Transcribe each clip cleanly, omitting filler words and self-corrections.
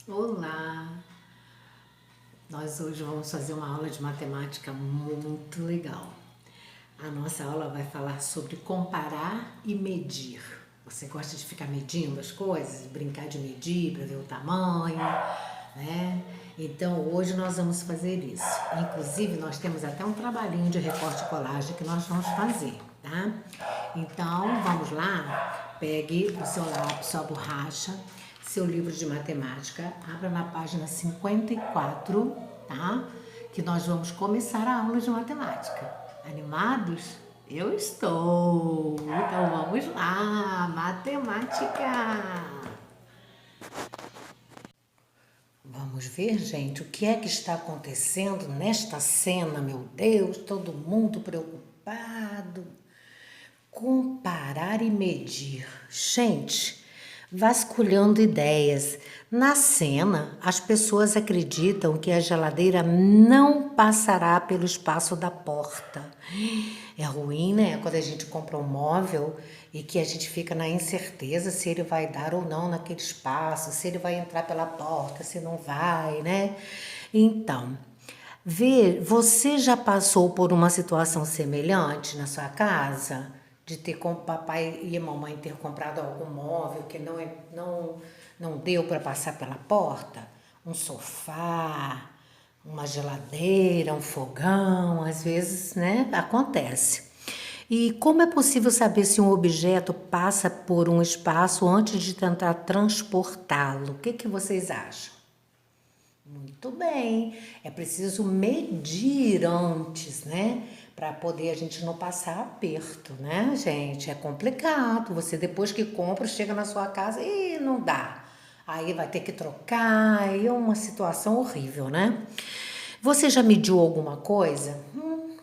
Olá! Nós hoje vamos fazer uma aula de matemática muito legal. A nossa aula vai falar sobre comparar e medir. Você gosta de ficar medindo as coisas, brincar de medir para ver o tamanho, né? Então hoje nós vamos fazer isso. Inclusive nós temos até um trabalhinho de recorte e colagem que nós vamos fazer, tá? Então vamos lá, pegue o seu lápis, sua borracha, seu livro de matemática, abra na página 54, tá? Que nós vamos começar a aula de matemática. Animados? Eu estou! Então vamos lá! Matemática! Vamos ver, gente, o que é que está acontecendo nesta cena, meu Deus, todo mundo preocupado. Comparar e medir. Gente, vasculhando ideias. Na cena, as pessoas acreditam que a geladeira não passará pelo espaço da porta. É ruim, né? Quando a gente compra um móvel e que a gente fica na incerteza se ele vai dar ou não naquele espaço, se ele vai entrar pela porta, se não vai, né? Então, você já passou por uma situação semelhante na sua casa? De ter com papai e a mamãe ter comprado algum móvel que não deu para passar pela porta? Um sofá, uma geladeira, um fogão, às vezes, né? Acontece. E como é possível saber se um objeto passa por um espaço antes de tentar transportá-lo? O que vocês acham? Muito bem, é preciso medir antes, né? Para poder a gente não passar aperto, né, gente? É complicado. Você depois que compra, chega na sua casa e não dá. Aí vai ter que trocar, aí é uma situação horrível, né? Você já mediu alguma coisa?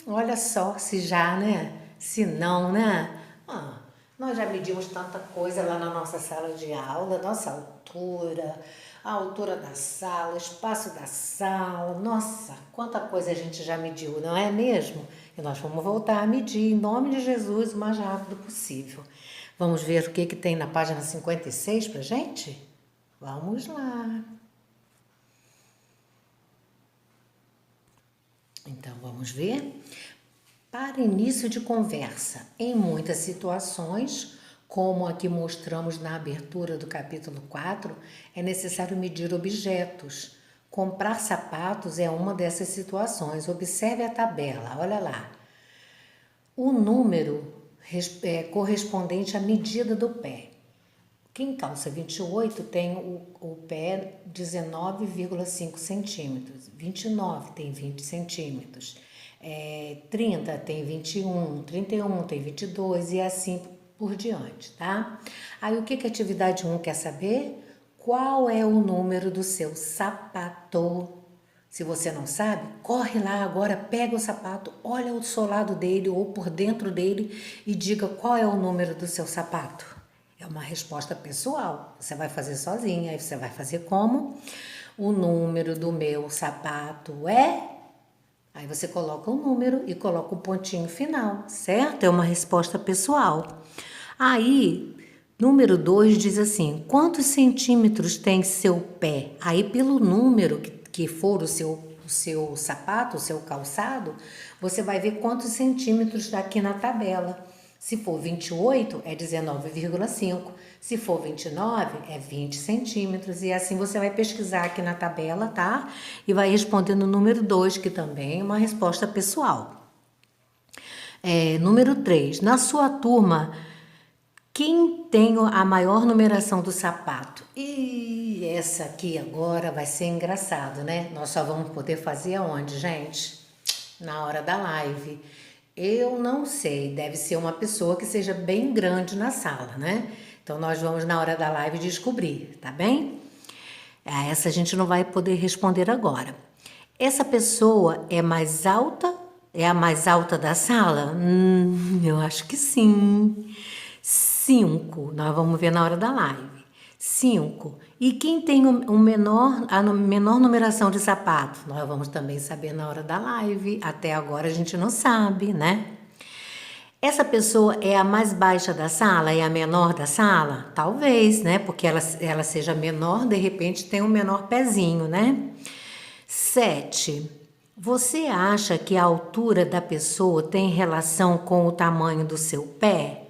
Olha só, se já, né? Se não, né? Ah, nós já medimos tanta coisa lá na nossa sala de aula, nossa altura, a altura da sala, o espaço da sala. Nossa, quanta coisa a gente já mediu, não é mesmo? E nós vamos voltar a medir em nome de Jesus o mais rápido possível. Vamos ver o que tem na página 56 pra gente? Vamos lá. Então vamos ver. Para início de conversa, em muitas situações, como a que mostramos na abertura do capítulo 4, é necessário medir objetos. Comprar sapatos é uma dessas situações. Observe a tabela, olha lá. O número correspondente à medida do pé. Quem calça 28 tem o pé 19,5 centímetros, 29 tem 20 centímetros, 30 tem 21, 31 tem 22 e assim por diante, tá? Aí o que a atividade 1 quer saber? Qual é o número do seu sapato? Se você não sabe, corre lá agora, pega o sapato, olha o solado dele ou por dentro dele e diga qual é o número do seu sapato. É uma resposta pessoal. Você vai fazer sozinha. Aí você vai fazer como? O número do meu sapato é... Aí você coloca o número e coloca o pontinho final, certo? É uma resposta pessoal. Aí, número 2 diz assim, quantos centímetros tem seu pé? Aí pelo número que for o seu sapato, o seu calçado, você vai ver quantos centímetros daqui na tabela. Se for 28, é 19,5. Se for 29, é 20 centímetros. E assim você vai pesquisar aqui na tabela, tá? E vai respondendo o número 2, que também é uma resposta pessoal. Número 3. Na sua turma, quem tem a maior numeração do sapato? E essa aqui agora vai ser engraçado, né? Nós só vamos poder fazer aonde, gente? Na hora da live. Eu não sei, deve ser uma pessoa que seja bem grande na sala, né? Então nós vamos na hora da live descobrir, tá bem? Essa a gente não vai poder responder agora. Essa pessoa é mais alta? É a mais alta da sala? Eu acho que sim. 5. Nós vamos ver na hora da live. 5. E quem tem a menor numeração de sapatos? Nós vamos também saber na hora da live. Até agora a gente não sabe, né? Essa pessoa é a mais baixa da sala? É a menor da sala? Talvez, né? Porque ela seja menor, de repente tem um menor pezinho, né? 7. Você acha que a altura da pessoa tem relação com o tamanho do seu pé?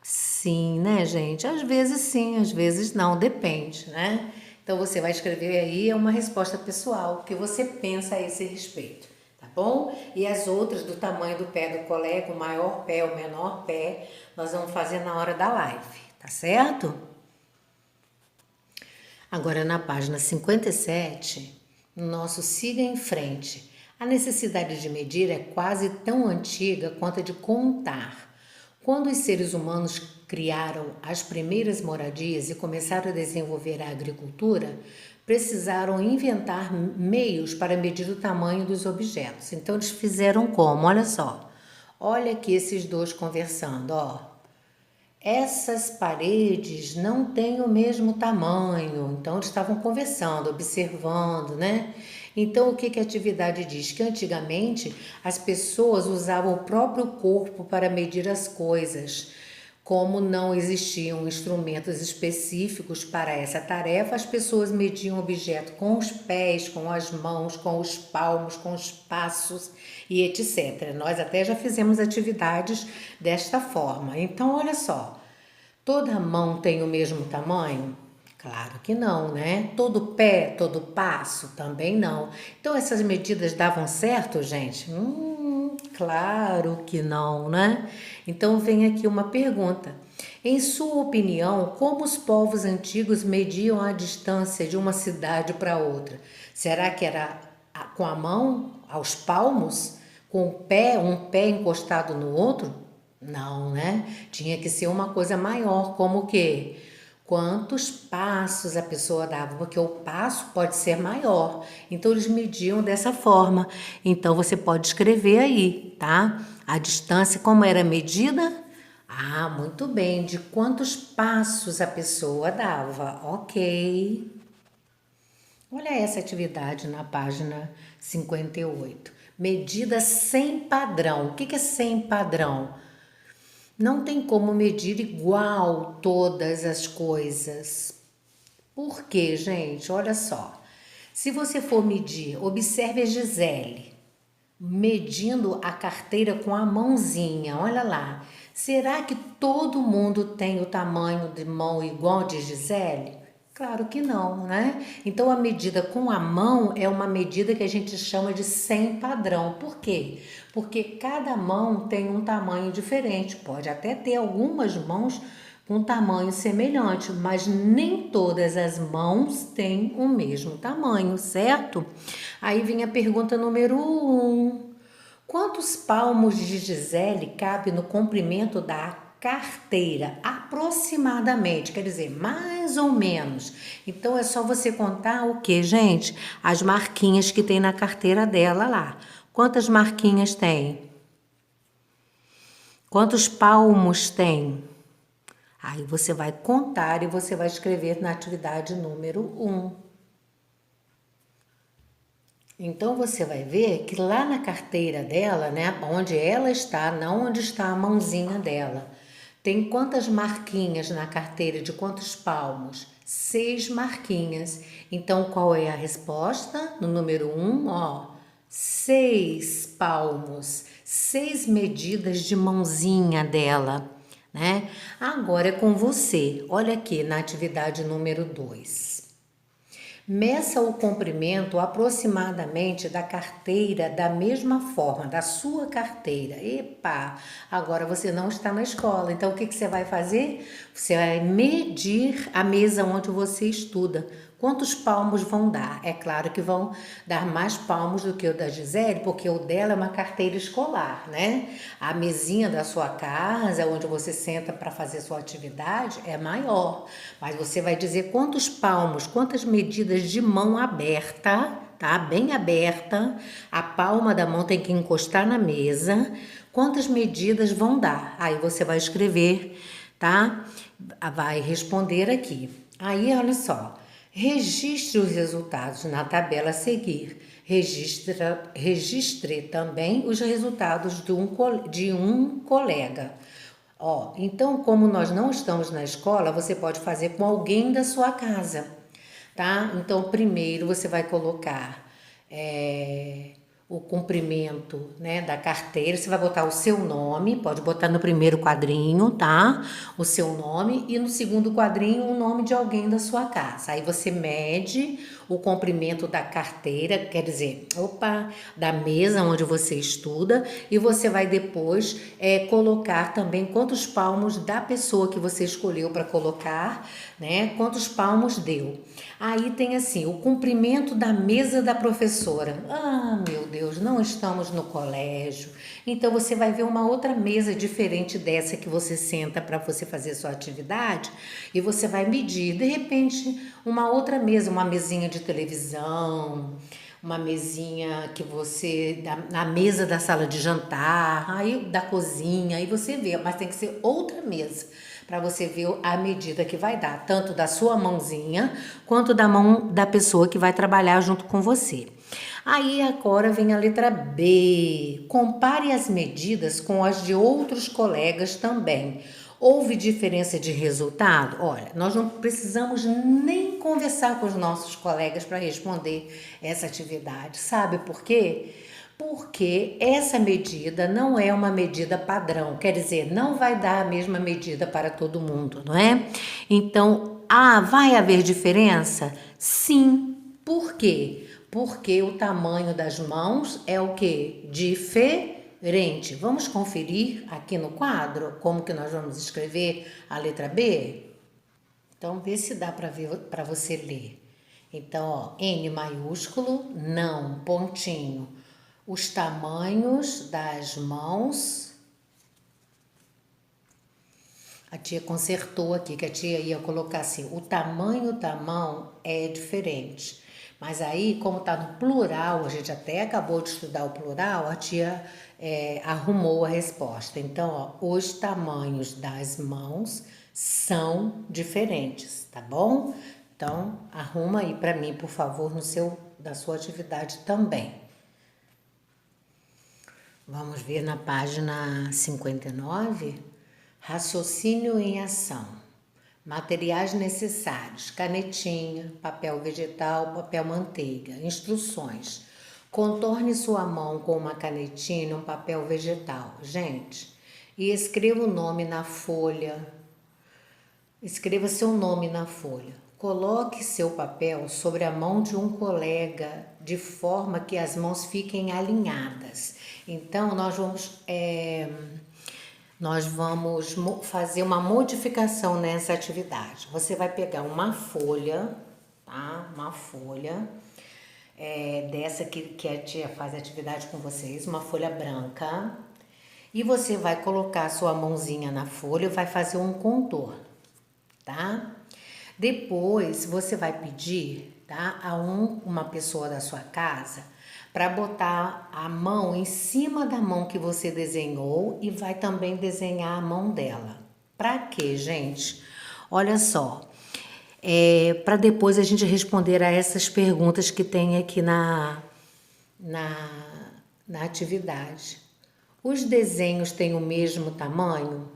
Sim, né, gente? Às vezes sim, às vezes não, depende, né? Então você vai escrever aí uma resposta pessoal, o que você pensa a esse respeito, tá bom? E as outras do tamanho do pé do colega, o maior pé, o menor pé, nós vamos fazer na hora da live, tá certo? Agora na página 57, no nosso Siga em Frente. A necessidade de medir é quase tão antiga quanto a de contar. Quando os seres humanos criaram as primeiras moradias e começaram a desenvolver a agricultura, precisaram inventar meios para medir o tamanho dos objetos. Então eles fizeram como? Olha só. Olha aqui esses dois conversando, ó. Essas paredes não têm o mesmo tamanho, então eles estavam conversando, observando, né? Então o que que a atividade diz? Que antigamente as pessoas usavam o próprio corpo para medir as coisas. Como não existiam instrumentos específicos para essa tarefa, as pessoas mediam o objeto com os pés, com as mãos, com os palmos, com os passos e etc. Nós até já fizemos atividades desta forma. Então, olha só, toda mão tem o mesmo tamanho? Claro que não, né? Todo pé, todo passo? Também não. Então, essas medidas davam certo, gente? Claro que não, né? Então, vem aqui uma pergunta. Em sua opinião, como os povos antigos mediam a distância de uma cidade para outra? Será que era com a mão, aos palmos? Com o pé, um pé encostado no outro? Não, né? Tinha que ser uma coisa maior, como o quê? Quantos passos a pessoa dava, porque o passo pode ser maior. Então eles mediam dessa forma. Então você pode escrever aí, tá? A distância como era medida? Ah, muito bem. De quantos passos a pessoa dava? Ok. Olha essa atividade na página 58. Medida sem padrão. O que é sem padrão? Não tem como medir igual todas as coisas. Por quê, gente? Olha só. Se você for medir, observe a Gisele medindo a carteira com a mãozinha. Olha lá. Será que todo mundo tem o tamanho de mão igual de Gisele? Claro que não, né? Então a medida com a mão é uma medida que a gente chama de sem padrão. Por quê? Porque cada mão tem um tamanho diferente. Pode até ter algumas mãos com tamanho semelhante, mas nem todas as mãos têm o mesmo tamanho, certo? Aí vem a pergunta número 1. Quantos palmos de Gisele cabe no comprimento da carteira? Aproximadamente, quer dizer, mais ou menos. Então é só você contar o que, gente? As marquinhas que tem na carteira dela lá. Quantas marquinhas tem? Quantos palmos tem? Aí você vai contar e você vai escrever na atividade número 1. Então você vai ver que lá na carteira dela, né, onde ela está, não onde está a mãozinha dela, tem quantas marquinhas na carteira, de quantos palmos? 6 marquinhas. Então qual é a resposta? No número 1, ó, 6 palmos, 6 medidas de mãozinha dela, né? Agora é com você. Olha aqui na atividade número 2. Meça o comprimento aproximadamente da carteira da mesma forma, da sua carteira. Epa, agora você não está na escola, então o que você vai fazer? Você vai medir a mesa onde você estuda. Quantos palmos vão dar? É claro que vão dar mais palmos do que o da Gisele, porque o dela é uma carteira escolar, né? A mesinha da sua casa, onde você senta para fazer sua atividade, é maior. Mas você vai dizer quantos palmos, quantas medidas de mão aberta, tá? Bem aberta. A palma da mão tem que encostar na mesa. Quantas medidas vão dar? Aí você vai escrever, tá? Vai responder aqui. Aí, olha só. Registre os resultados na tabela a seguir. Registre também os resultados de um colega. Ó, então, como nós não estamos na escola, você pode fazer com alguém da sua casa, tá? Então, primeiro você vai colocar o comprimento, né, da carteira. Você vai botar o seu nome, pode botar no primeiro quadrinho, tá? O seu nome e no segundo quadrinho o nome de alguém da sua casa. Aí você mede o comprimento da carteira, quer dizer, da mesa onde você estuda, e você vai depois colocar também quantos palmos da pessoa que você escolheu para colocar, né? Quantos palmos deu. Aí tem assim, o comprimento da mesa da professora. Ah, meu Deus, não estamos no colégio. Então você vai ver uma outra mesa diferente dessa que você senta para você fazer sua atividade e você vai medir. De repente, uma outra mesa, uma mesinha de televisão, uma mesinha que você, na mesa da sala de jantar, aí da cozinha, aí você vê, mas tem que ser outra mesa para você ver a medida que vai dar, tanto da sua mãozinha quanto da mão da pessoa que vai trabalhar junto com você. Aí agora vem a letra B. Compare as medidas com as de outros colegas também. Houve diferença de resultado? Olha, nós não precisamos nem conversar com os nossos colegas para responder essa atividade. Sabe por quê? Porque essa medida não é uma medida padrão, quer dizer, não vai dar a mesma medida para todo mundo, não é? Então, vai haver diferença? Sim. Por quê? Porque o tamanho das mãos é o quê? Diferente. Vamos conferir aqui no quadro como que nós vamos escrever a letra B? Então, vê se dá para ver, para você ler. Então, ó, N maiúsculo, não, pontinho. Os tamanhos das mãos. A tia consertou aqui, que a tia ia colocar assim, o tamanho da mão é diferente. Mas aí, como está no plural, a gente até acabou de estudar o plural, a tia arrumou a resposta. Então, ó, os tamanhos das mãos são diferentes, tá bom? Então, arruma aí para mim, por favor, da sua atividade também. Vamos ver na página 59, raciocínio em ação. Materiais necessários, canetinha, papel vegetal, papel manteiga. Instruções. Contorne sua mão com uma canetinha e um papel vegetal. Gente, e escreva o nome na folha. Escreva seu nome na folha. Coloque seu papel sobre a mão de um colega de forma que as mãos fiquem alinhadas. Então, nós vamos fazer uma modificação nessa atividade. Você vai pegar uma folha, tá? Uma folha dessa que a tia faz a atividade com vocês, uma folha branca. E você vai colocar a sua mãozinha na folha e vai fazer um contorno, tá? Depois você vai pedir, tá, a uma pessoa da sua casa para botar a mão em cima da mão que você desenhou e vai também desenhar a mão dela. Para quê, gente? Olha só, para depois a gente responder a essas perguntas que tem aqui na atividade. Os desenhos têm o mesmo tamanho?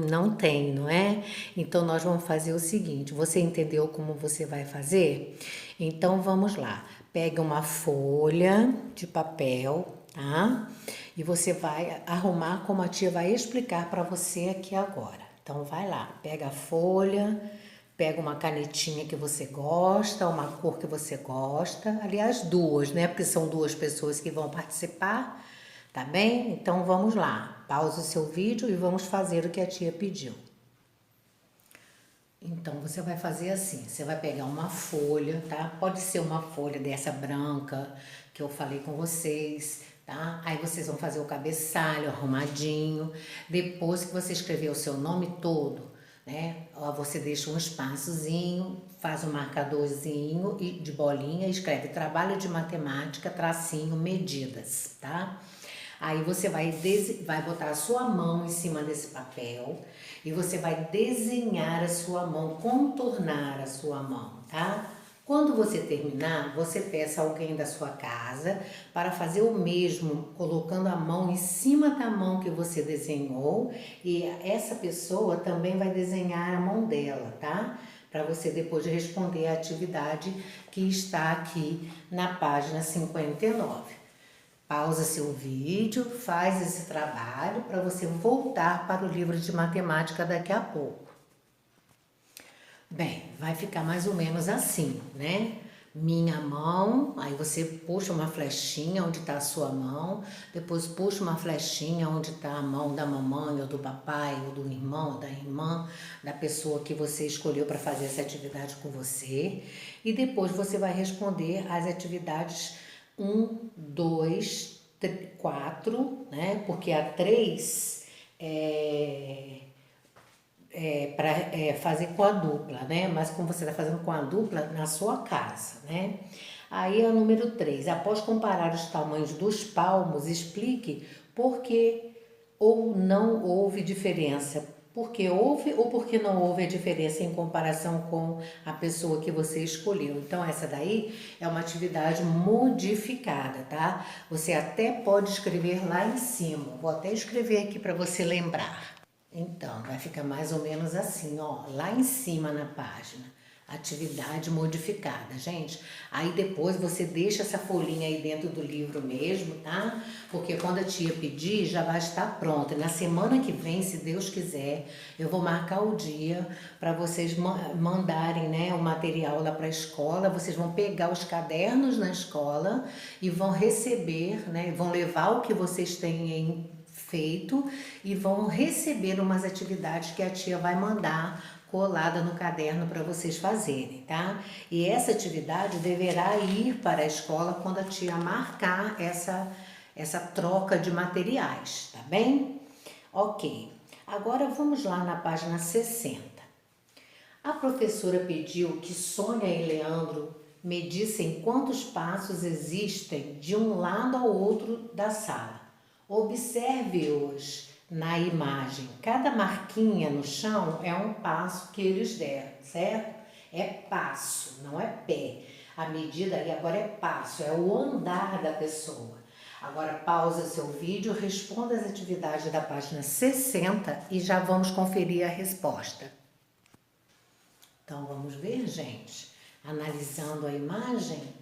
Não tem, não é? Então, nós vamos fazer o seguinte, você entendeu como você vai fazer? Então, vamos lá. Pega uma folha de papel, tá? E você vai arrumar como a tia vai explicar para você aqui agora. Então, vai lá, pega a folha, pega uma canetinha que você gosta, uma cor que você gosta. Aliás, duas, né? Porque são duas pessoas que vão participar. Tá bem? Então vamos lá, pausa o seu vídeo e vamos fazer o que a tia pediu. Então você vai fazer assim, você vai pegar uma folha, tá? Pode ser uma folha dessa branca que eu falei com vocês, tá? Aí vocês vão fazer o cabeçalho arrumadinho. Depois que você escrever o seu nome todo, né? Você deixa um espaçozinho, faz um marcadorzinho de bolinha e escreve trabalho de matemática, tracinho, medidas, tá? Aí você vai botar a sua mão em cima desse papel e você vai desenhar a sua mão, contornar a sua mão, tá? Quando você terminar, você peça alguém da sua casa para fazer o mesmo, colocando a mão em cima da mão que você desenhou, e essa pessoa também vai desenhar a mão dela, tá? Para você depois responder a atividade que está aqui na página 59. Pausa seu vídeo, faz esse trabalho para você voltar para o livro de matemática daqui a pouco. Bem, vai ficar mais ou menos assim, né? Minha mão, aí você puxa uma flechinha onde está a sua mão, depois puxa uma flechinha onde está a mão da mamãe ou do papai ou do irmão, da irmã, da pessoa que você escolheu para fazer essa atividade com você, e depois você vai responder as atividades 1, 2, 4, né? Porque a 3 para fazer com a dupla, né? Mas como você está fazendo com a dupla na sua casa, né? Aí é o número 3. Após comparar os tamanhos dos palmos, explique por que ou não houve diferença. Por que houve ou por que não houve a diferença em comparação com a pessoa que você escolheu. Então, essa daí é uma atividade modificada, tá? Você até pode escrever lá em cima. Vou até escrever aqui para você lembrar. Então, vai ficar mais ou menos assim, ó, lá em cima na página, atividade modificada, gente. Aí depois você deixa essa folhinha aí dentro do livro mesmo, tá? Porque quando a tia pedir, já vai estar pronta. E na semana que vem, se Deus quiser, eu vou marcar o dia para vocês mandarem, né, o material lá para a escola. Vocês vão pegar os cadernos na escola e vão receber, né, vão levar o que vocês têm feito e vão receber umas atividades que a tia vai mandar colada no caderno para vocês fazerem, tá? E essa atividade deverá ir para a escola quando a tia marcar essa troca de materiais, tá bem? Ok, agora vamos lá na página 60. A professora pediu que Sônia e Leandro medissem quantos passos existem de um lado ao outro da sala. Observe-os na imagem. Cada marquinha no chão é um passo que eles deram, certo? É passo, não é pé. A medida aí agora é passo, é o andar da pessoa. Agora pausa seu vídeo, responda as atividades da página 60 e já vamos conferir a resposta. Então vamos ver, gente. Analisando a imagem.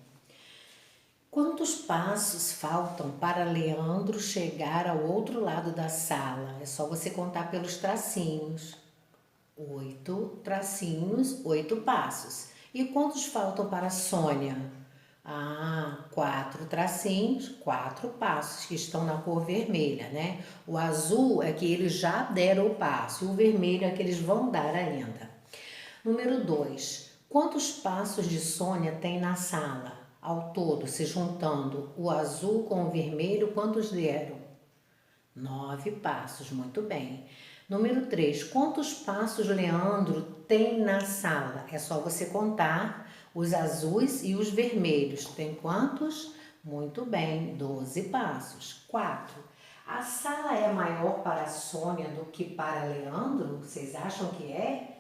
Quantos passos faltam para Leandro chegar ao outro lado da sala? É só você contar pelos tracinhos. 8 tracinhos, 8 passos. E quantos faltam para Sônia? 4 tracinhos, 4 passos, que estão na cor vermelha, né? O azul é que eles já deram o passo e o vermelho é que eles vão dar ainda. Número 2. Quantos passos de Sônia tem na sala? Ao todo, se juntando o azul com o vermelho, quantos deram? 9 passos, muito bem. Número 3, quantos passos Leandro tem na sala? É só você contar os azuis e os vermelhos. Tem quantos? Muito bem, 12 passos. 4, a sala é maior para a Sônia do que para Leandro? Vocês acham que é?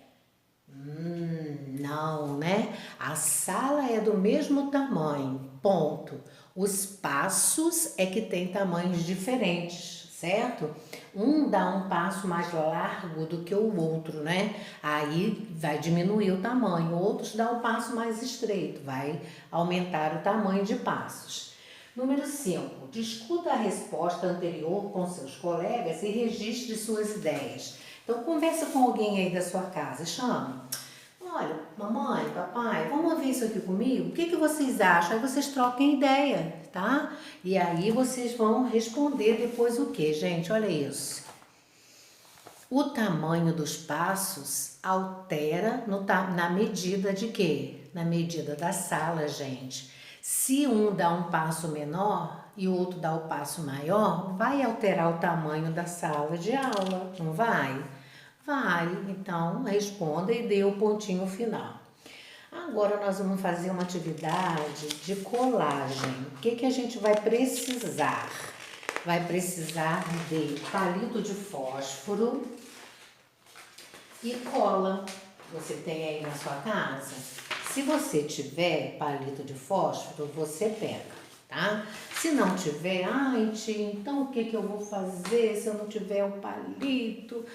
Não, né? A sala é do mesmo tamanho, ponto. Os passos é que tem tamanhos diferentes, certo? Um dá um passo mais largo do que o outro, né? Aí vai diminuir o tamanho. Outros dão um passo mais estreito, vai aumentar o tamanho de passos. Número 5. Discuta a resposta anterior com seus colegas e registre suas ideias. Então, conversa com alguém aí da sua casa, chama. Olha, mamãe, papai, vamos ver isso aqui comigo? O que vocês acham? Aí vocês troquem ideia, tá? E aí vocês vão responder depois o quê, gente? Olha isso. O tamanho dos passos altera na medida de quê? Na medida da sala, gente. Se um dá um passo menor e o outro dá o passo maior, vai alterar o tamanho da sala de aula, não vai? Vai, então responda e dê o pontinho final. Agora nós vamos fazer uma atividade de colagem. O que a gente vai precisar? vai precisar de palito de fósforo e cola. Você tem aí na sua casa? Se você tiver palito de fósforo, você pega, tá? Se não tiver, ai tia, então o que que eu vou fazer se eu não tiver o palito?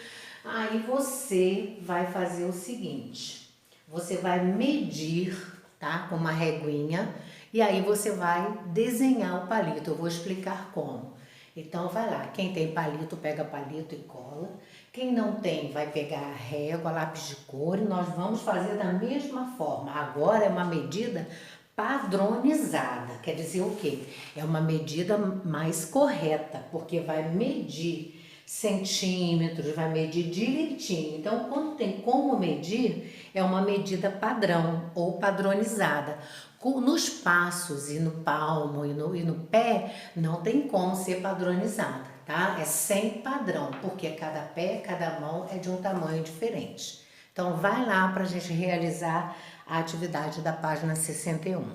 Aí você vai fazer o seguinte, você vai medir, tá? Com uma reguinha, e aí você vai desenhar o palito. Eu vou explicar como. Então vai lá, quem tem palito pega palito e cola. Quem não tem vai pegar a régua, lápis de cor, e nós vamos fazer da mesma forma. Agora é uma medida padronizada, quer dizer o quê? É uma medida mais correta, porque vai medir centímetros, vai medir direitinho. Então, quando tem como medir, é uma medida padrão ou padronizada. Nos passos e no palmo e no pé, não tem como ser padronizada, tá? É sem padrão, porque cada pé, cada mão é de um tamanho diferente. Então, vai lá para a gente realizar a atividade da página 61.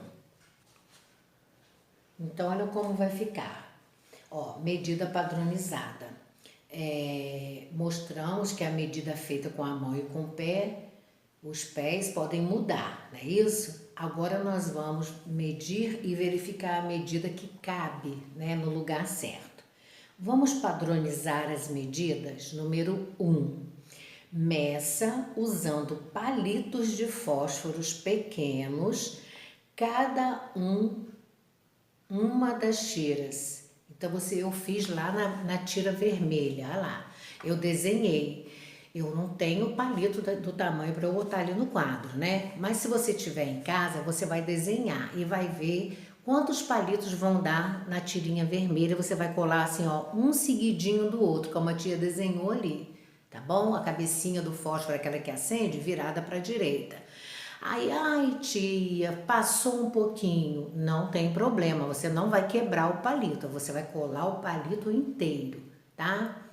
Então, olha como vai ficar. Ó, medida padronizada. Mostramos que a medida feita com a mão e com o pé, os pés podem mudar, não é isso? Agora nós vamos medir e verificar a medida que cabe, né, no lugar certo. Vamos padronizar as medidas. Número 1. Meça usando palitos de fósforos pequenos, cada uma das tiras. Então eu fiz lá na tira vermelha, olha lá, eu desenhei. Eu não tenho palito do tamanho para eu botar ali no quadro, né? Mas se você tiver em casa, você vai desenhar e vai ver quantos palitos vão dar na tirinha vermelha. Você vai colar assim, ó, um seguidinho do outro, como a tia desenhou ali, tá bom? A cabecinha do fósforo, aquela que acende, virada para a direita. Aí, ai tia, passou um pouquinho, não tem problema, você não vai quebrar o palito, você vai colar o palito inteiro, tá?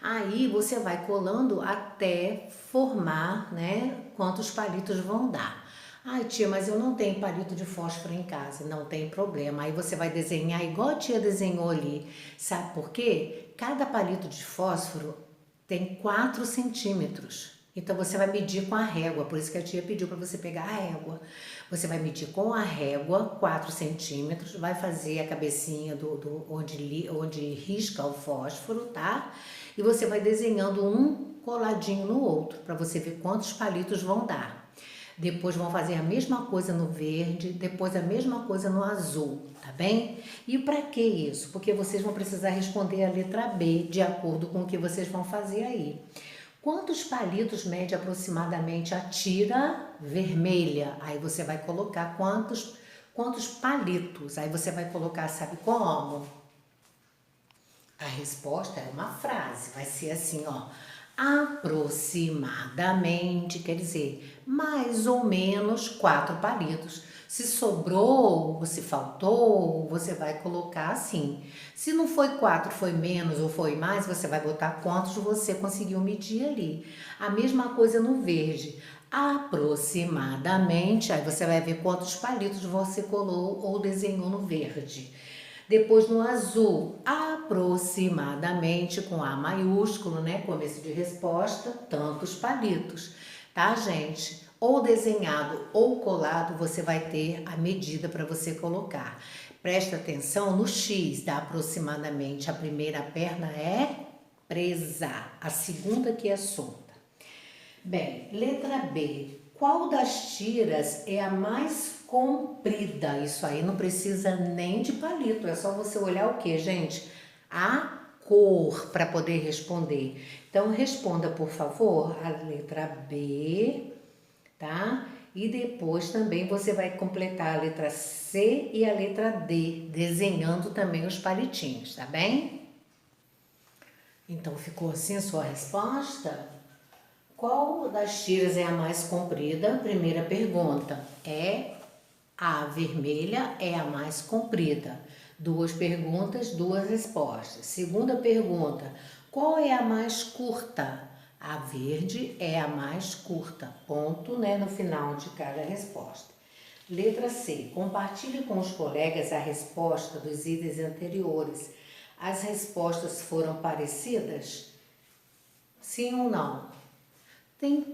Aí você vai colando até formar, né, quantos palitos vão dar. Ai tia, mas eu não tenho palito de fósforo em casa, não tem problema. Aí você vai desenhar igual a tia desenhou ali, sabe por quê? Cada palito de fósforo tem 4 centímetros. Então você vai medir com a régua, por isso que a tia pediu para você pegar a régua. Você vai medir com a régua 4 centímetros, vai fazer a cabecinha onde risca o fósforo, tá? E você vai desenhando um coladinho no outro, para você ver quantos palitos vão dar. Depois vão fazer a mesma coisa no verde, depois a mesma coisa no azul, tá bem? E para que isso? Porque vocês vão precisar responder a letra B, de acordo com o que vocês vão fazer aí. Quantos palitos mede aproximadamente a tira vermelha? Aí você vai colocar quantos palitos. Aí você vai colocar, sabe como? A resposta é uma frase, vai ser assim, ó. Aproximadamente, quer dizer, mais ou menos 4 palitos. Se sobrou ou se faltou, você vai colocar assim. Se não foi 4, foi menos ou foi mais, você vai botar quantos você conseguiu medir ali. A mesma coisa no verde. Aproximadamente, aí você vai ver quantos palitos você colou ou desenhou no verde. Depois no azul, aproximadamente, com A maiúsculo, né? Começo de resposta, tantos palitos, tá, gente? Ou desenhado ou colado, você vai ter a medida para você colocar. Presta atenção no X da aproximadamente. A primeira perna é presa, a segunda que é solta. Bem, letra B. Qual das tiras é a mais comprida? Isso aí não precisa nem de palito, é só você olhar o que, gente? A cor para poder responder. Então, responda, por favor, a letra B, tá? E depois também você vai completar a letra C e a letra D, desenhando também os palitinhos, tá bem? Então, ficou assim a sua resposta? Qual das tiras é a mais comprida? Primeira pergunta. A vermelha é a mais comprida. 2 perguntas, 2 respostas. Segunda pergunta. Qual é a mais curta? A verde é a mais curta. Ponto, né, no final de cada resposta. Letra C. Compartilhe com os colegas a resposta dos itens anteriores. As respostas foram parecidas? Sim ou não?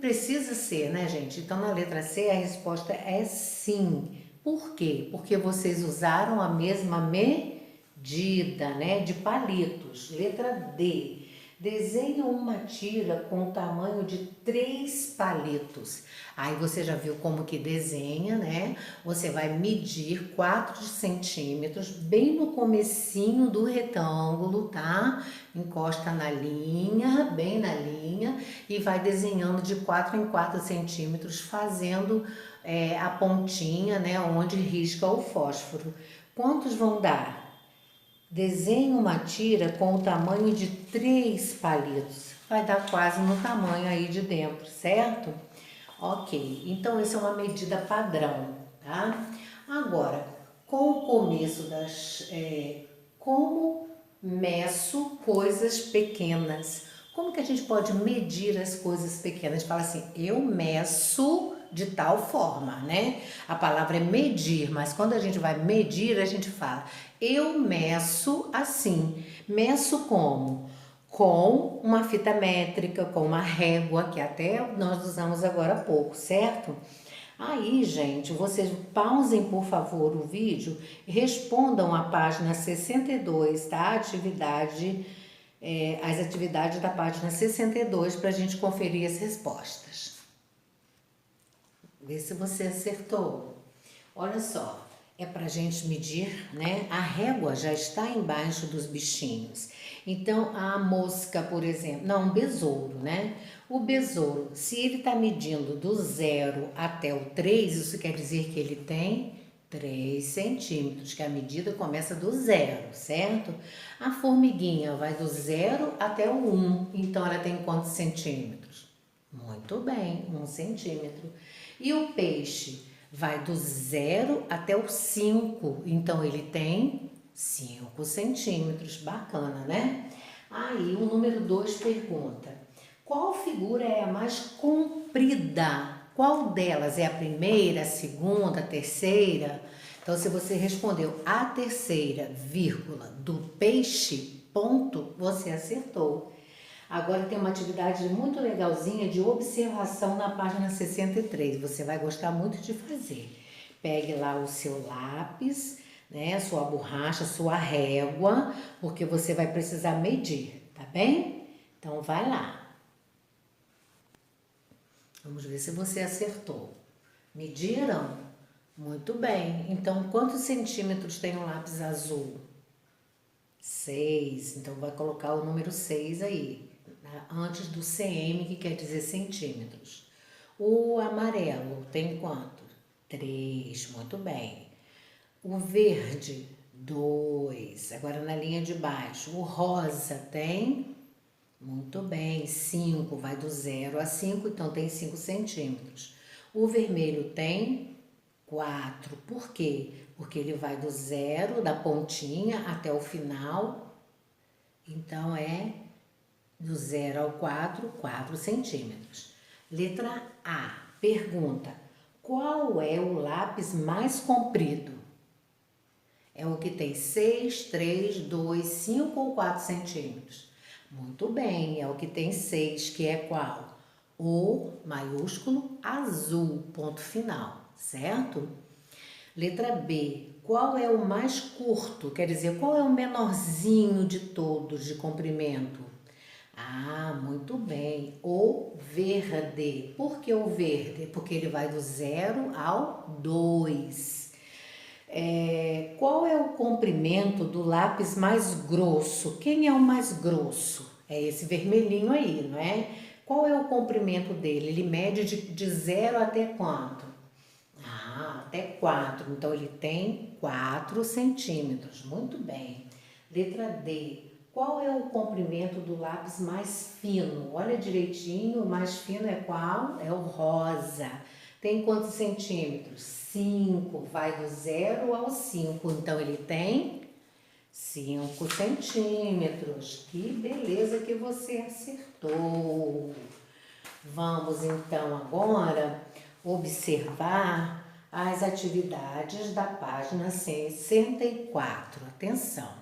Precisa ser, né, gente? Então, na letra C, a resposta é sim. Por quê? Porque vocês usaram a mesma medida, né, de palitos. Letra D. Desenha uma tira com o tamanho de 3 palitos. Aí você já viu como que desenha, né? Você vai medir 4 centímetros bem no comecinho do retângulo, tá? Encosta na linha, bem na linha, e vai desenhando de 4 em 4 centímetros, fazendo a pontinha, né? Onde risca o fósforo. Quantos vão dar? Desenhe uma tira com o tamanho de 3 palitos. Vai dar quase no tamanho aí de dentro, certo? Ok, então essa é uma medida padrão, tá? Agora, com o começo como meço coisas pequenas? Como que a gente pode medir as coisas pequenas? A gente fala assim, eu meço de tal forma, né? A palavra é medir, mas quando a gente vai medir, a gente fala, eu meço assim. Meço como? Com uma fita métrica, com uma régua, que até nós usamos agora há pouco, certo? Aí, gente, vocês pausem, por favor, o vídeo e respondam a página 62, tá? As atividades da página 62 para a gente conferir as respostas. Vê se você acertou. Olha só, é para a gente medir, né? A régua já está embaixo dos bichinhos. Então, a mosca, por exemplo, não, um besouro, né? O besouro, se ele está medindo do 0 até o 3, isso quer dizer que ele tem 3 centímetros, que a medida começa do 0, certo? A formiguinha vai do 0 até o 1, então ela tem quantos centímetros? Muito bem, 1 centímetro. E o peixe vai do 0 até o 5, então ele tem 5 centímetros. Bacana, né? Aí o número 2 pergunta, qual figura é a mais comprida? Qual delas é a primeira, a segunda, a terceira? Então, se você respondeu a terceira, vírgula, do peixe, ponto, você acertou. Agora tem uma atividade muito legalzinha de observação na página 63. Você vai gostar muito de fazer. Pegue lá o seu lápis, né, sua borracha, sua régua, porque você vai precisar medir, tá bem? Então vai lá. Vamos ver se você acertou. Mediram? Muito bem. Então, quantos centímetros tem um lápis azul? 6. Então, vai colocar o número 6 aí, antes do cm, que quer dizer centímetros. O amarelo tem quanto? 3. Muito bem. O verde, 2. Agora, na linha de baixo. O rosa tem... Muito bem, 5, vai do 0 a 5, então tem 5 centímetros. O vermelho tem 4, por quê? Porque ele vai do 0, da pontinha, até o final, então é do 0 ao 4, 4 centímetros. Letra A, pergunta, qual é o lápis mais comprido? É o que tem 6, 3, 2, 5 ou 4 centímetros? Muito bem, é o que tem 6, que é qual? O maiúsculo azul, ponto final, certo? Letra B, qual é o mais curto? Quer dizer, qual é o menorzinho de todos de comprimento? Ah, muito bem, o verde. Por que o verde? Porque ele vai do 0 ao 2. Qual é o comprimento do lápis mais grosso? Quem é o mais grosso? É esse vermelhinho aí, não é? Qual é o comprimento dele? Ele mede de 0 até quanto? Ah, até 4. Então, ele tem 4 centímetros. Muito bem. Letra D. Qual é o comprimento do lápis mais fino? Olha direitinho, o mais fino é qual? É o rosa. Tem quantos centímetros? 5. Vai do 0 ao 5. Então, ele tem 5 centímetros. Que beleza que você acertou. Vamos, então, agora observar as atividades da página 64. Atenção.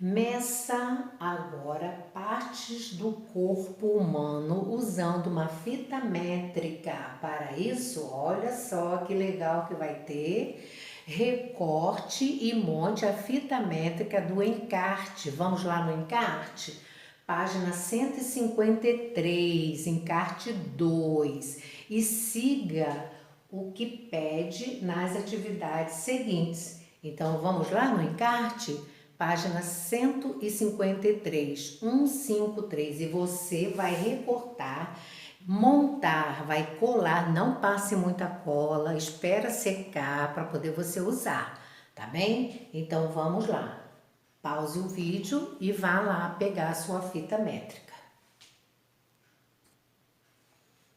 Meça agora partes do corpo humano usando uma fita métrica. Para isso, olha só que legal que vai ter. Recorte e monte a fita métrica do encarte. Vamos lá no encarte? Página 153, encarte 2. E siga o que pede nas atividades seguintes. Então, vamos lá no encarte? Página 153, 153, e você vai recortar, montar, vai colar, não passe muita cola, espera secar para poder você usar, tá bem? Então vamos lá. Pause o vídeo e vá lá pegar a sua fita métrica.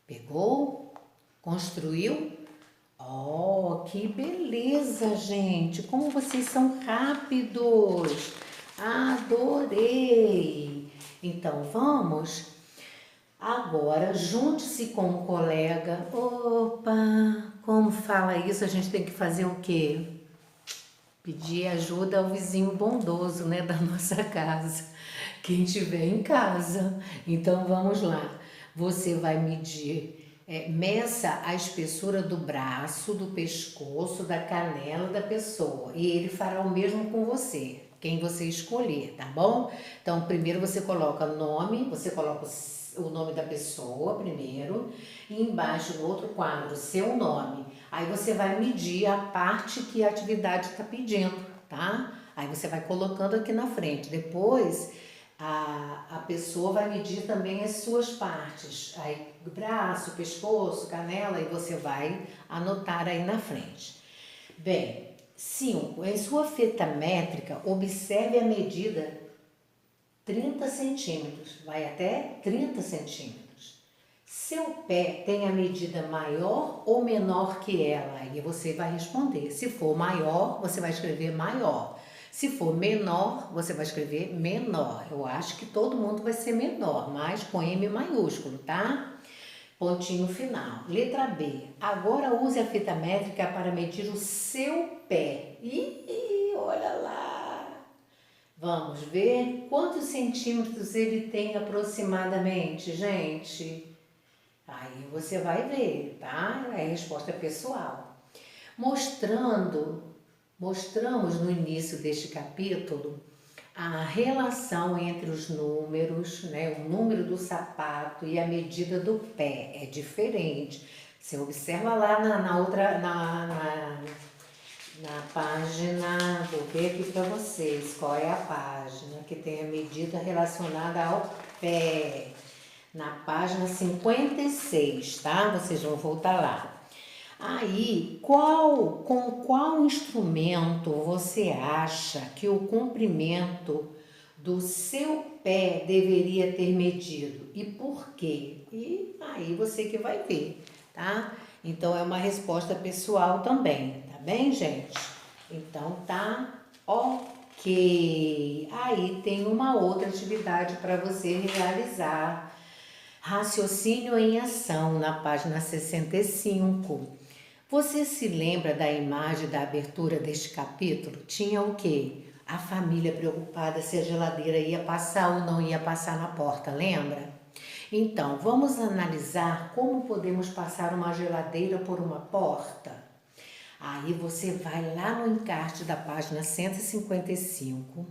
Pegou? Construiu? Oh, que beleza, gente! Como vocês são rápidos! Adorei! Então, vamos? Agora, junte-se com um colega. Opa! Como fala isso? A gente tem que fazer o quê? Pedir ajuda ao vizinho bondoso, né, da nossa casa. Quem estiver em casa. Então, vamos lá. Você vai medir... meça a espessura do braço, do pescoço, da canela da pessoa. E ele fará o mesmo com você, quem você escolher, tá bom? Então, primeiro você coloca nome, você coloca o nome da pessoa primeiro, e embaixo no outro quadro, seu nome. Aí você vai medir a parte que a atividade está pedindo, tá? Aí você vai colocando aqui na frente. Depois... A pessoa vai medir também as suas partes, aí braço, pescoço, canela, e você vai anotar aí na frente. Bem, 5. Em sua fita métrica, observe a medida 30 centímetros, vai até 30 centímetros. Seu pé tem a medida maior ou menor que ela? Aí você vai responder. Se for maior, você vai escrever maior. Se for menor, você vai escrever menor. Eu acho que todo mundo vai ser menor, mas com M maiúsculo, tá? Pontinho final. Letra B. Agora use a fita métrica para medir o seu pé. Ih, olha lá. Vamos ver quantos centímetros ele tem aproximadamente, gente. Aí você vai ver, tá? É a resposta pessoal. Mostramos no início deste capítulo a relação entre os números, né? O número do sapato e a medida do pé é diferente. Você observa lá na página, vou ver aqui para vocês qual é a página que tem a medida relacionada ao pé. Na página 56, tá? Vocês vão voltar lá. Aí, com qual instrumento você acha que o comprimento do seu pé deveria ter medido? E por quê? E aí você que vai ver, tá? Então, é uma resposta pessoal também, tá bem, gente? Então, tá ok. Aí tem uma outra atividade para você realizar. Raciocínio em ação, na página 65. Você se lembra da imagem da abertura deste capítulo? Tinha o quê? A família preocupada se a geladeira ia passar ou não ia passar na porta, lembra? Então, vamos analisar como podemos passar uma geladeira por uma porta? Aí você vai lá no encarte da página 155,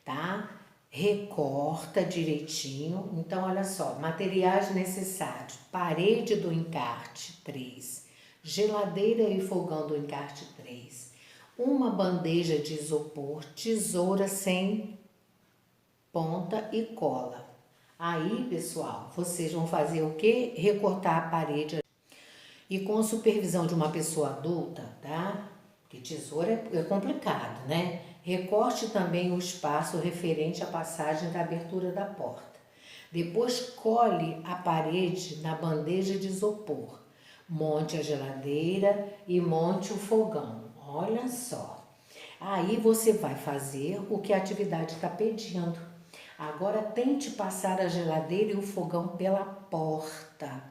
tá? Recorta direitinho. Então, olha só, materiais necessários. Parede do encarte, 3. Geladeira e fogão do encarte 3. Uma bandeja de isopor, tesoura sem ponta e cola. Aí, pessoal, vocês vão fazer o quê? Recortar a parede. E com a supervisão de uma pessoa adulta, tá? Porque tesoura é complicado, né? Recorte também o espaço referente à passagem da abertura da porta. Depois cole a parede na bandeja de isopor. Monte a geladeira e monte o fogão. Olha só. Aí você vai fazer o que a atividade está pedindo. Agora tente passar a geladeira e o fogão pela porta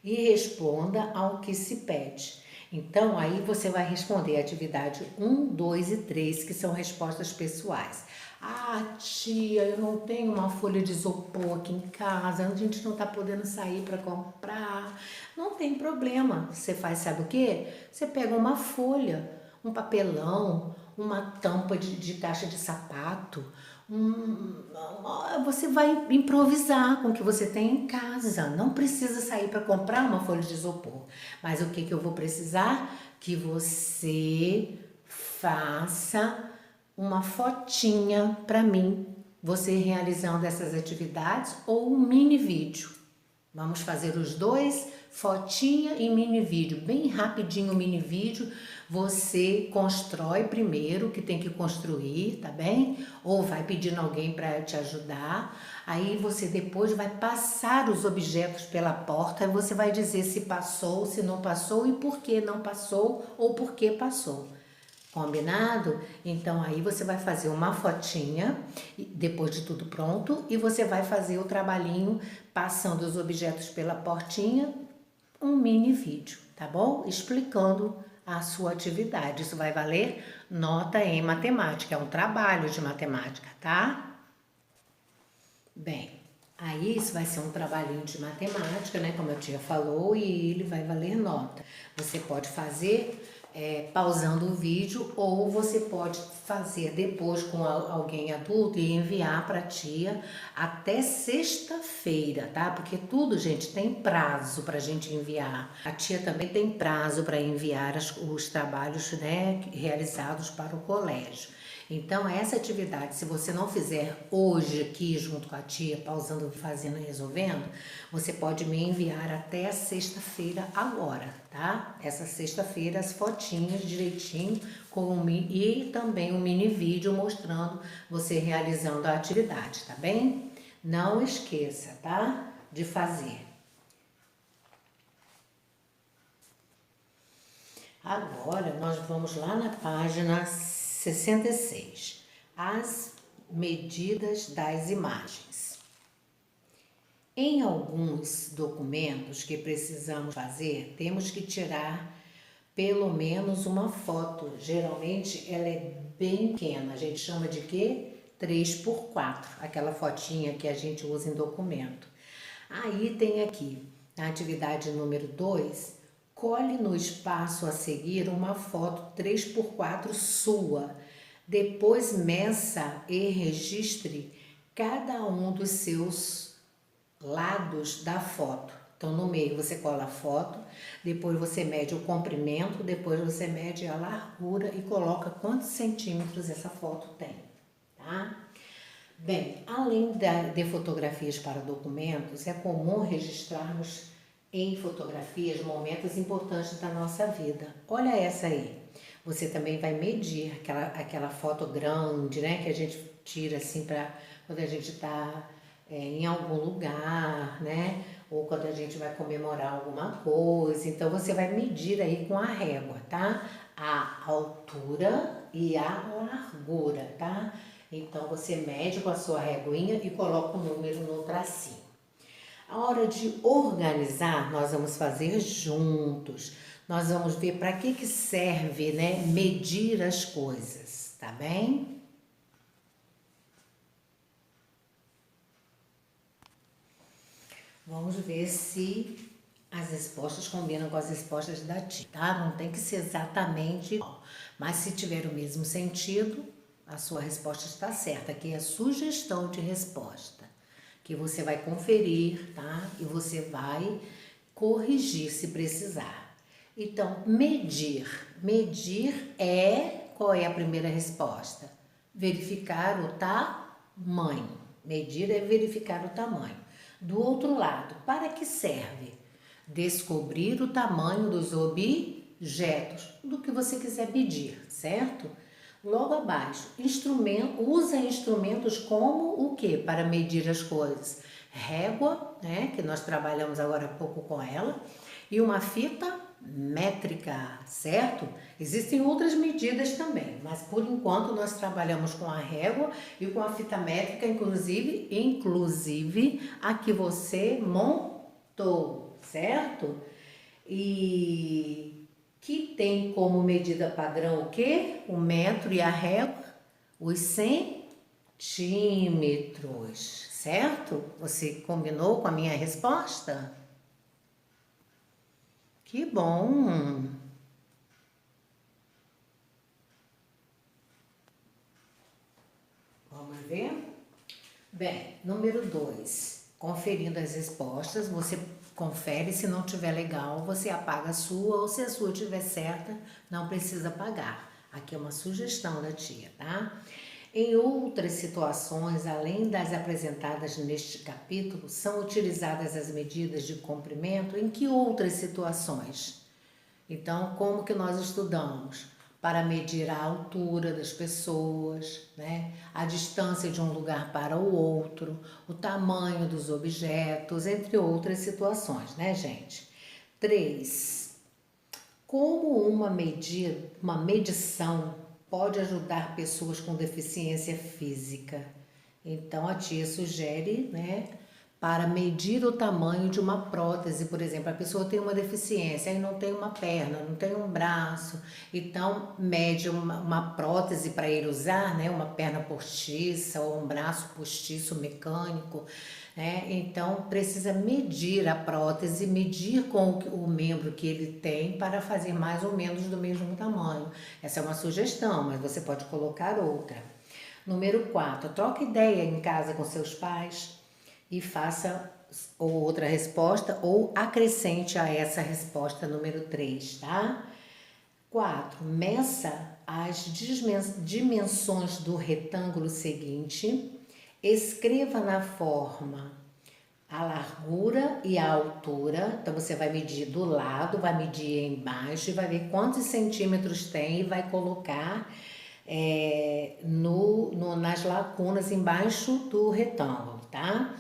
e responda ao que se pede. Então, aí você vai responder a atividade 1, 2 e 3, que são respostas pessoais. Ah, tia, eu não tenho uma folha de isopor aqui em casa, a gente não tá podendo sair para comprar. Não tem problema. Você faz, sabe o quê? Você pega uma folha, um papelão, uma tampa de caixa de sapato. Você vai improvisar com o que você tem em casa. Não precisa sair para comprar uma folha de isopor. Mas o que que eu vou precisar? Que você faça uma fotinha para mim, você realizando essas atividades ou um mini vídeo. Vamos fazer os dois, fotinha e mini vídeo, bem rapidinho o mini vídeo. Você constrói primeiro o que tem que construir, tá bem? Ou vai pedindo alguém para te ajudar. Aí você depois vai passar os objetos pela porta e você vai dizer se passou, se não passou e por que não passou ou por que passou. Combinado? Então aí você vai fazer uma fotinha depois de tudo pronto e você vai fazer o trabalhinho passando os objetos pela portinha, um mini vídeo, tá bom? Explicando a sua atividade. Isso vai valer nota em matemática, é um trabalho de matemática, tá? Bem, aí isso vai ser um trabalhinho de matemática, né? Como a tia falou, e ele vai valer nota. Você pode fazer pausando o vídeo ou você pode fazer depois com alguém adulto e enviar para a tia até sexta-feira, tá? Porque tudo, gente, tem prazo para a gente enviar. A tia também tem prazo para enviar os trabalhos, né, realizados para o colégio. Então, essa atividade, se você não fizer hoje aqui junto com a tia, pausando, fazendo e resolvendo, você pode me enviar até a sexta-feira agora, tá? Essa sexta-feira, as fotinhas direitinho e também um mini vídeo mostrando você realizando a atividade, tá bem? Não esqueça, tá? De fazer. Agora, nós vamos lá na página 66. As medidas das imagens. Em alguns documentos que precisamos fazer, temos que tirar pelo menos uma foto. Geralmente ela é bem pequena. A gente chama de quê? 3x4, aquela fotinha que a gente usa em documento. Aí tem aqui, na atividade número 2, colhe no espaço a seguir uma foto 3x4 sua. Depois meça e registre cada um dos seus lados da foto. Então, no meio você cola a foto, depois você mede o comprimento, depois você mede a largura e coloca quantos centímetros essa foto tem, tá? Bem, além de fotografias para documentos, é comum registrarmos em fotografias momentos importantes da nossa vida. Olha essa aí. Você também vai medir aquela foto grande, né? Que a gente tira assim para quando a gente está em algum lugar, né? Ou quando a gente vai comemorar alguma coisa. Então você vai medir aí com a régua, tá? A altura e a largura, tá? Então você mede com a sua reguinha e coloca o número no tracinho. A hora de organizar, nós vamos fazer juntos. Nós vamos ver para que serve, né, medir as coisas, tá bem? Vamos ver se as respostas combinam com as respostas da tia, tá? Não tem que ser exatamente igual, mas se tiver o mesmo sentido, a sua resposta está certa. Aqui é sugestão de resposta, que você vai conferir, tá? E você vai corrigir se precisar. Então, medir. Medir qual é a primeira resposta? Verificar o tamanho. Medir é verificar o tamanho. Do outro lado, para que serve? Descobrir o tamanho dos objetos, do que você quiser medir, certo? Logo abaixo, usa instrumentos como o que para medir as coisas? Régua, né, que nós trabalhamos agora há pouco com ela, e uma fita métrica, certo? Existem outras medidas também, mas por enquanto nós trabalhamos com a régua e com a fita métrica, inclusive a que você montou, certo? E que tem como medida padrão o quê? O metro e a régua, os centímetros, certo? Você combinou com a minha resposta? Que bom! Vamos ver? Bem, número 2. Conferindo as respostas, você confere, se não tiver legal, você apaga a sua, ou se a sua estiver certa, não precisa apagar. Aqui é uma sugestão da tia, tá? Em outras situações, além das apresentadas neste capítulo, são utilizadas as medidas de comprimento em que outras situações? Então, como que nós estudamos? Para medir a altura das pessoas, né? A distância de um lugar para o outro, o tamanho dos objetos, entre outras situações, né, gente? 3. Como uma medição pode ajudar pessoas com deficiência física? Então, a tia sugere, né, para medir o tamanho de uma prótese, por exemplo, a pessoa tem uma deficiência, aí não tem uma perna, não tem um braço, então mede uma prótese para ele usar, né, uma perna postiça ou um braço postiço mecânico, né, então precisa medir a prótese, medir com o membro que ele tem para fazer mais ou menos do mesmo tamanho. Essa é uma sugestão, mas você pode colocar outra. Número 4, troque ideia em casa com seus pais e faça outra resposta ou acrescente a essa resposta número 3, tá? 4, meça as dimensões do retângulo seguinte, escreva na forma a largura e a altura, então você vai medir do lado, vai medir embaixo e vai ver quantos centímetros tem e vai colocar nas lacunas embaixo do retângulo, tá?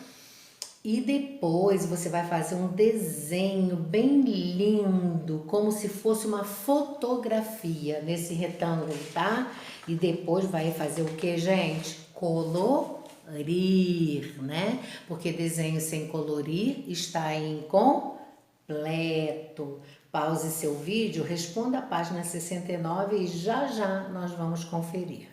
E depois você vai fazer um desenho bem lindo, como se fosse uma fotografia nesse retângulo, tá? E depois vai fazer o que, gente? Colorir, né? Porque desenho sem colorir está incompleto. Pause seu vídeo, responda a página 69 e já já nós vamos conferir.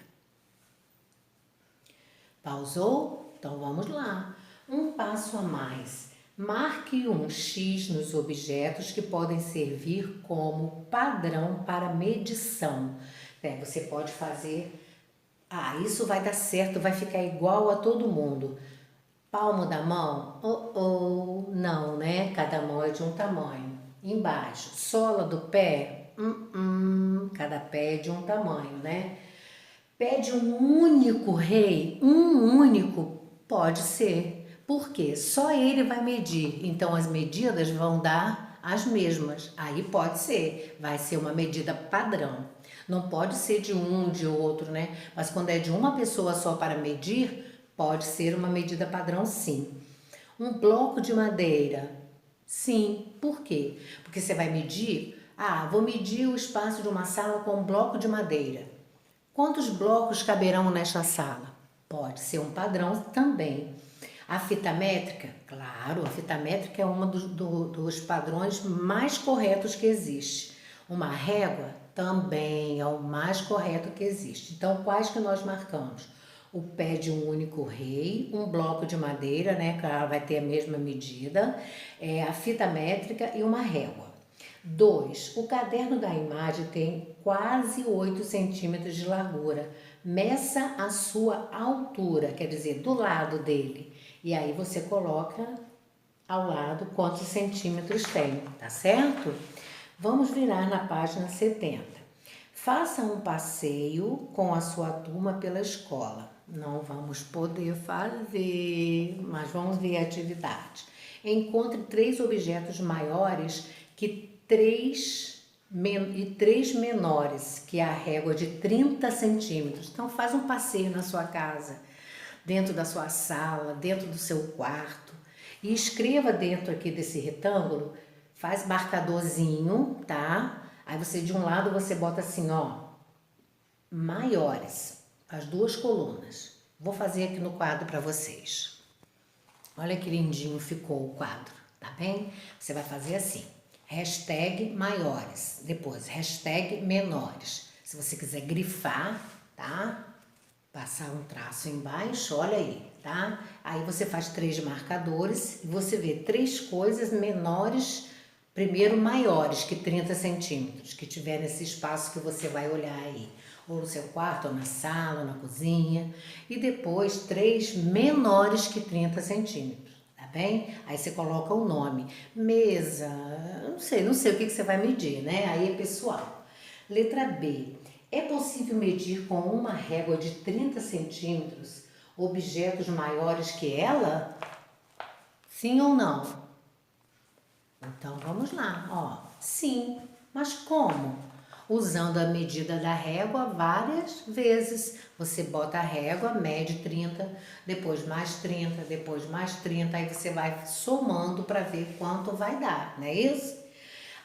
Pausou? Então vamos lá. Um passo a mais. Marque um X nos objetos que podem servir como padrão para medição. Você pode fazer... isso vai dar certo, vai ficar igual a todo mundo. Palmo da mão? Não, né? Cada mão é de um tamanho. Embaixo, sola do pé? Cada pé é de um tamanho, né? Pé de um único rei? Um único? Pode ser. Por quê? Só ele vai medir. Então, as medidas vão dar as mesmas. Aí pode ser. Vai ser uma medida padrão. Não pode ser de um, de outro, né? Mas quando é de uma pessoa só para medir, pode ser uma medida padrão, sim. Um bloco de madeira? Sim. Por quê? Porque você vai medir... vou medir o espaço de uma sala com um bloco de madeira. Quantos blocos caberão nesta sala? Pode ser um padrão também. A fita métrica? Claro, a fita métrica é um dos padrões mais corretos que existe. Uma régua? Também é o mais correto que existe. Então, quais que nós marcamos? O pé de um único rei, um bloco de madeira, né, que ela vai ter a mesma medida, a fita métrica e uma régua. 2. O caderno da imagem tem quase 8 centímetros de largura. Meça a sua altura, quer dizer, do lado dele. E aí você coloca ao lado quantos centímetros tem, tá certo? Vamos virar na página 70. Faça um passeio com a sua turma pela escola. Não vamos poder fazer, mas vamos ver a atividade. Encontre 3 objetos maiores que 3 menores, que é a régua de 30 centímetros. Então faz um passeio na sua casa, dentro da sua sala, dentro do seu quarto, e escreva dentro aqui desse retângulo, faz marcadorzinho, tá? Aí você de um lado você bota assim, maiores, as 2 colunas. Vou fazer aqui no quadro para vocês. Olha que lindinho ficou o quadro, tá bem? Você vai fazer assim, hashtag maiores, depois hashtag menores. Se você quiser grifar, tá? Passar um traço embaixo, olha aí, tá? Aí você faz 3 marcadores e você vê 3 coisas menores, primeiro maiores que 30 centímetros, que tiver nesse espaço que você vai olhar aí, ou no seu quarto, ou na sala, ou na cozinha, e depois 3 menores que 30 centímetros, tá bem? Aí você coloca o nome, mesa, não sei o que você vai medir, né? Aí é pessoal. Letra B. É possível medir com uma régua de 30 centímetros objetos maiores que ela? Sim ou não? Então vamos lá, ó. Sim, mas como? Usando a medida da régua várias vezes. Você bota a régua, mede 30, depois mais 30, depois mais 30, aí você vai somando para ver quanto vai dar, não é isso?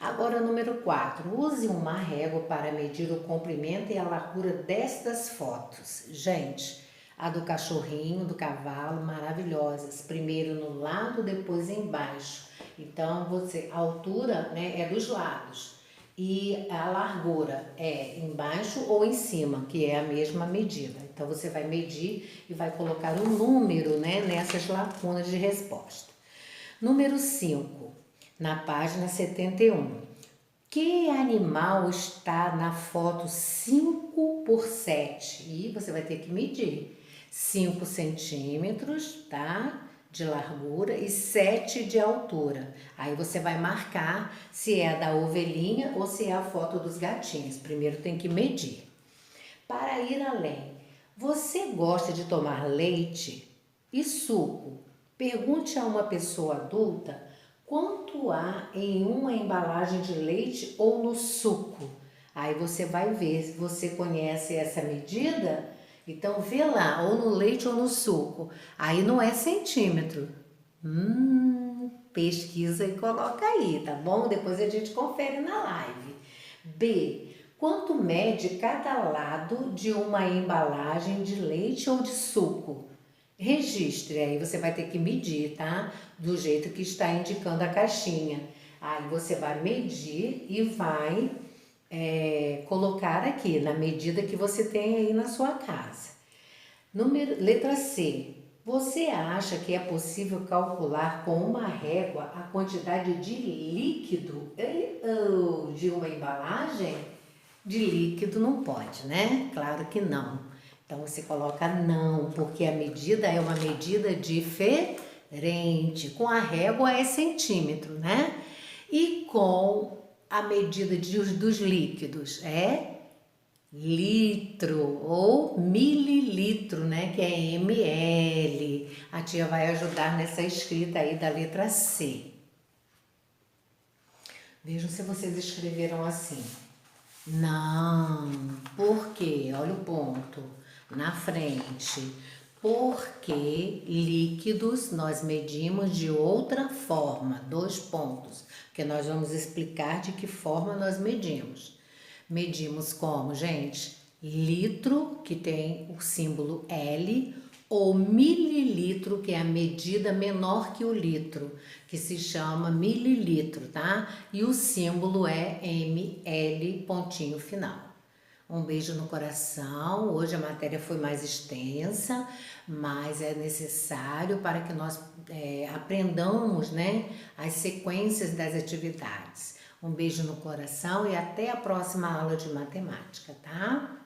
Agora, número 4. Use uma régua para medir o comprimento e a largura destas fotos. Gente, a do cachorrinho, do cavalo, maravilhosas. Primeiro no lado, depois embaixo. Então, a altura, né, é dos lados. E a largura é embaixo ou em cima, que é a mesma medida. Então, você vai medir e vai colocar o número, né, nessas lacunas de resposta. Número 5, na página 71. Que animal está na foto 5 por 7? E você vai ter que medir 5 centímetros, tá? De largura e 7 de altura. Aí você vai marcar se é a da ovelhinha ou se é a foto dos gatinhos. Primeiro tem que medir. Para ir além, você gosta de tomar leite e suco? Pergunte a uma pessoa adulta quanto há em uma embalagem de leite ou no suco. Aí você vai ver se você conhece essa medida. Então vê lá, ou no leite ou no suco. Aí não é centímetro. Pesquisa e coloca aí, tá bom? Depois a gente confere na live. B. Quanto mede cada lado de uma embalagem de leite ou de suco? Registre, aí você vai ter que medir, tá? Do jeito que está indicando a caixinha. Aí você vai medir e vai colocar aqui, na medida que você tem aí na sua casa. Letra C. Você acha que é possível calcular com uma régua a quantidade de líquido de uma embalagem? De líquido não pode, né? Claro que não. Então você coloca não, porque a medida é uma medida diferente. Com a régua é centímetro, né? E com a medida dos líquidos é litro ou mililitro, né? Que é ml. A tia vai ajudar nessa escrita aí da letra C. Vejam se vocês escreveram assim. Não, por quê? Olha o ponto na frente. Porque líquidos nós medimos de outra forma, 2 pontos, porque nós vamos explicar de que forma nós medimos. Medimos como, gente? Litro, que tem o símbolo L, ou mililitro, que é a medida menor que o litro, que se chama mililitro, tá? E o símbolo é ml, pontinho final. Um beijo no coração. Hoje a matéria foi mais extensa, mas é necessário para que nós aprendamos, né, as sequências das atividades. Um beijo no coração e até a próxima aula de matemática, tá?